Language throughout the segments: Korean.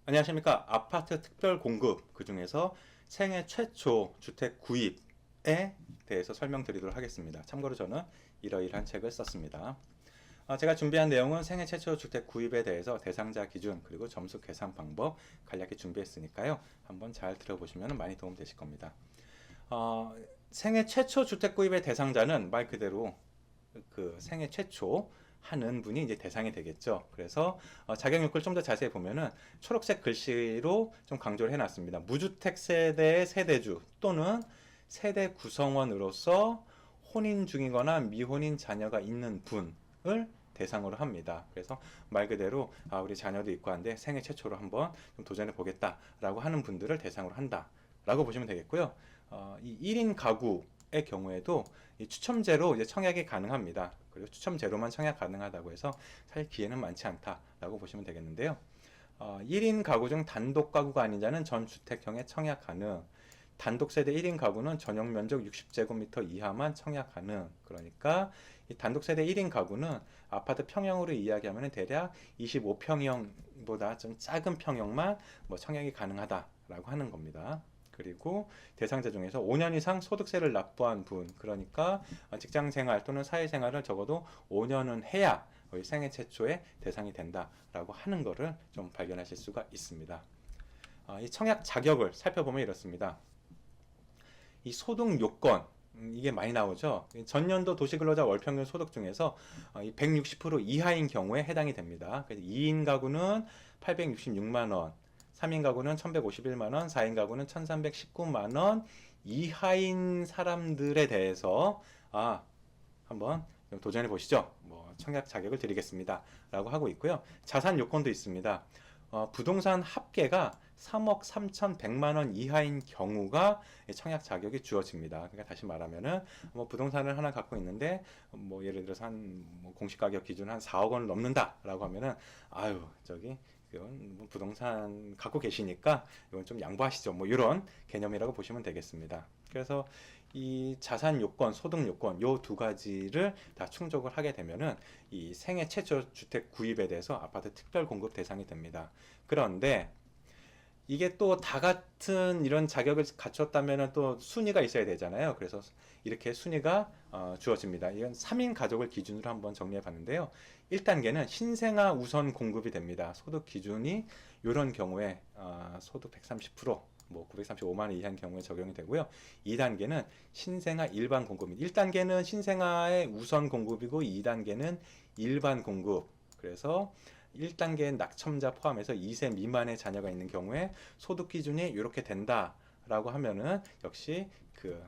안녕하십니까. 아파트 특별 공급, 그 중에서 생애 최초 주택 구입에 대해서 설명드리도록 하겠습니다. 참고로 저는 이러이러한 책을 썼습니다. 제가 준비한 내용은 생애 최초 주택 구입에 대해서 대상자 기준 그리고 점수 계산 방법 간략히 준비했으니까요. 한번 잘 들어보시면 많이 도움 되실 겁니다. 생애 최초 주택 구입의 대상자는 말 그대로 그 생애 최초 하는 분이 이제 대상이 되겠죠. 그래서 자격 요건을 좀 더 자세히 보면은 초록색 글씨로 좀 강조를 해놨습니다. 무주택 세대의 세대주 또는 세대 구성원으로서 혼인 중이거나 미혼인 자녀가 있는 분을 대상으로 합니다. 그래서 말 그대로 우리 자녀도 있고 한데 생애 최초로 한번 좀 도전해 보겠다라고 하는 분들을 대상으로 한다라고 보시면 되겠고요. 이 1인 가구의 경우에도 이 추첨제로 이제 청약이 가능합니다. 그리고 추첨제로만 청약 가능하다고 해서 사실 기회는 많지 않다라고 보시면 되겠는데요. 1인 가구 중 단독 가구가 아닌 자는 전 주택형에 청약 가능. 단독 세대 1인 가구는 전용 면적 60제곱미터 이하만 청약 가능. 그러니까 이 단독 세대 1인 가구는 아파트 평형으로 이야기하면 대략 25평형보다 좀 작은 평형만 뭐 청약이 가능하다라고 하는 겁니다. 그리고 대상자 중에서 5년 이상 소득세를 납부한 분, 그러니까 직장생활 또는 사회생활을 적어도 5년은 해야 생애 최초의 대상이 된다라고 하는 것을 좀 발견하실 수가 있습니다. 이 청약 자격을 살펴보면 이렇습니다. 이 소득 요건, 이게 많이 나오죠. 전년도 도시근로자 월평균 소득 중에서 160% 이하인 경우에 해당이 됩니다. 그래서 2인 가구는 866만원, 3인 가구는 1151만원, 4인 가구는 1319만원 이하인 사람들에 대해서 한번 도전해 보시죠. 뭐 청약 자격을 드리겠습니다. 라고 하고 있고요. 자산 요건도 있습니다. 부동산 합계가 3억 3,100만원 이하인 경우가 청약 자격이 주어집니다. 그러니까 다시 말하면은 뭐 부동산을 하나 갖고 있는데 뭐 예를 들어서 한 공시 가격 기준 한 4억 원을 넘는다라고 하면은 저기 이건 뭐 부동산 갖고 계시니까 이건 좀 양보하시죠. 뭐 이런 개념이라고 보시면 되겠습니다. 그래서 이 자산 요건, 소득 요건 요 두 가지를 다 충족을 하게 되면은 이 생애 최초 주택 구입에 대해서 아파트 특별 공급 대상이 됩니다. 그런데 이게 또 다 같은 이런 자격을 갖췄다면 또 순위가 있어야 되잖아요. 그래서 이렇게 순위가 주어집니다. 이건 3인 가족을 기준으로 한번 정리해 봤는데요. 1단계는 신생아 우선 공급이 됩니다. 소득 기준이 이런 경우에 소득 130%, 뭐 935만 원 이하인 경우에 적용이 되고요. 2단계는 신생아 일반 공급입니다. 1단계는 신생아의 우선 공급이고 2단계는 일반 공급. 그래서 1단계는 낙첨자 포함해서 2세 미만의 자녀가 있는 경우에 소득 기준이 이렇게 된다라고 하면은 역시 그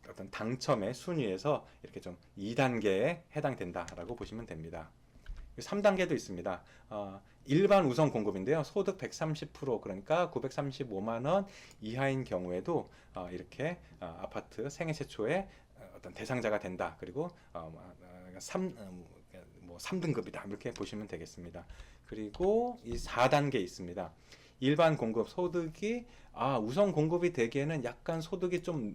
어떤 당첨의 순위에서 이렇게 좀 2단계에 해당된다라고 보시면 됩니다. 3단계도 있습니다. 일반 우선 공급인데요. 소득 130% 그러니까 935만원 이하인 경우에도 이렇게 아파트 생애 최초의 어떤 대상자가 된다. 그리고 3등급이다. 이렇게 보시면 되겠습니다. 그리고 이 4단계 있습니다. 일반 공급 소득이 우선 공급이 되기에는 약간 소득이 좀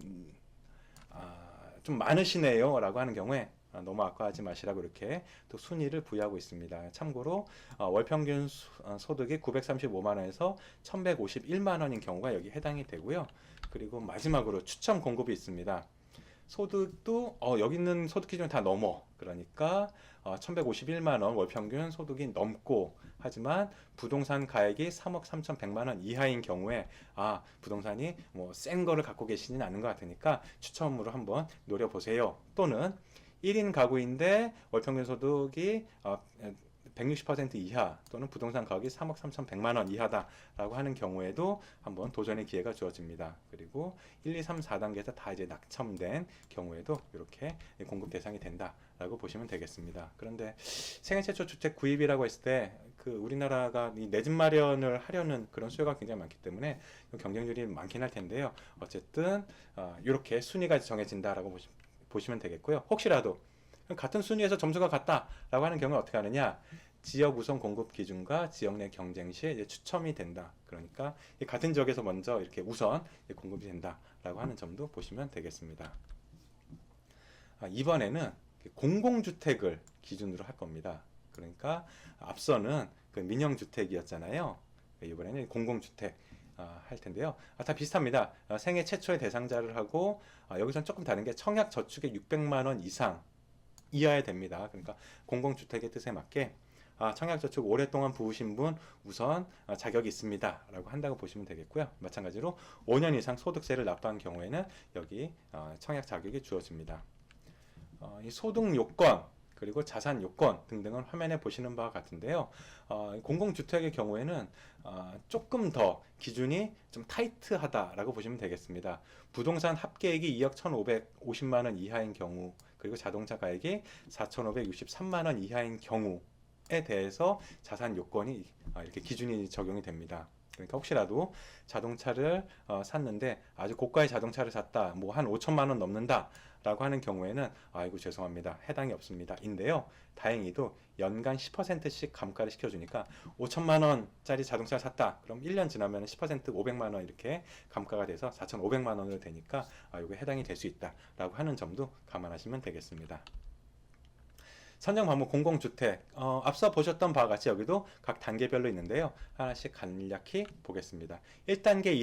많으시네요. 라고 하는 경우에 너무 아까워하지 마시라고 이렇게 또 순위를 부여하고 있습니다. 참고로 월평균 소득이 935만원에서 1151만원인 경우가 여기 해당이 되고요. 그리고 마지막으로 추첨 공급이 있습니다. 소득도 여기 있는 소득 기준을 다 넘어. 그러니까 1151만원 월평균 소득이 넘고, 하지만 부동산 가액이 3억 3,100만원 이하인 경우에 부동산이 뭐 센 거를 갖고 계시진 않은 것 같으니까 추첨으로 한번 노려보세요. 또는 1인 가구인데 월평균 소득이 160% 이하 또는 부동산 가격이 3억 3,100만원 이하다라고 하는 경우에도 한번 도전의 기회가 주어집니다. 그리고 1, 2, 3, 4단계에서 다 이제 낙첨된 경우에도 이렇게 공급 대상이 된다라고 보시면 되겠습니다. 그런데 생애 최초 주택 구입이라고 했을 때 그 우리나라가 이 내 집 마련을 하려는 그런 수요가 굉장히 많기 때문에 경쟁률이 많긴 할 텐데요. 어쨌든 이렇게 순위가 정해진다라고 보시면 되겠고요. 혹시라도 같은 순위에서 점수가 같다라고 하는 경우는 어떻게 하느냐? 지역 우선 공급 기준과 지역 내 경쟁 시에 이제 추첨이 된다. 그러니까 같은 지역에서 먼저 이렇게 우선 공급이 된다라고 하는 점도 보시면 되겠습니다. 이번에는 공공주택을 기준으로 할 겁니다. 그러니까 앞서는 그 민영주택이었잖아요. 이번에는 공공주택 할 텐데요. 다 비슷합니다. 생애 최초의 대상자를 하고 여기선 조금 다른 게 청약 저축액 600만 원 이상 이하에 됩니다. 그러니까 공공주택의 뜻에 맞게 청약저축 오랫동안 부으신 분 우선 자격이 있습니다 라고 한다고 보시면 되겠고요. 마찬가지로 5년 이상 소득세를 납부한 경우에는 여기 청약 자격이 주어집니다. 이 소득 요건 그리고 자산 요건 등등은 화면에 보시는 바와 같은데요. 공공주택의 경우에는 조금 더 기준이 좀 타이트하다라고 보시면 되겠습니다. 부동산 합계액이 2억 1,550만 원 이하인 경우 그리고 자동차 가액이 4,563만 원 이하인 경우에 대해서 자산 요건이 이렇게 기준이 적용이 됩니다. 그러니까 혹시라도 자동차를 샀는데 아주 고가의 자동차를 샀다, 뭐 한 5천만 원 넘는다 라고 하는 경우에는 아이고 죄송합니다, 해당이 없습니다 인데요, 다행히도 연간 10%씩 감가를 시켜주니까 5천만 원짜리 자동차를 샀다 그럼 1년 지나면 10% 500만 원 이렇게 감가가 돼서 4,500만 원으로 되니까 이게 해당이 될 수 있다 라고 하는 점도 감안하시면 되겠습니다. 선정 방법 공공주택 앞서 보셨던 바와 같이 여기도 각 단계별로 있는데요, 하나씩 간략히 보겠습니다. 1단계,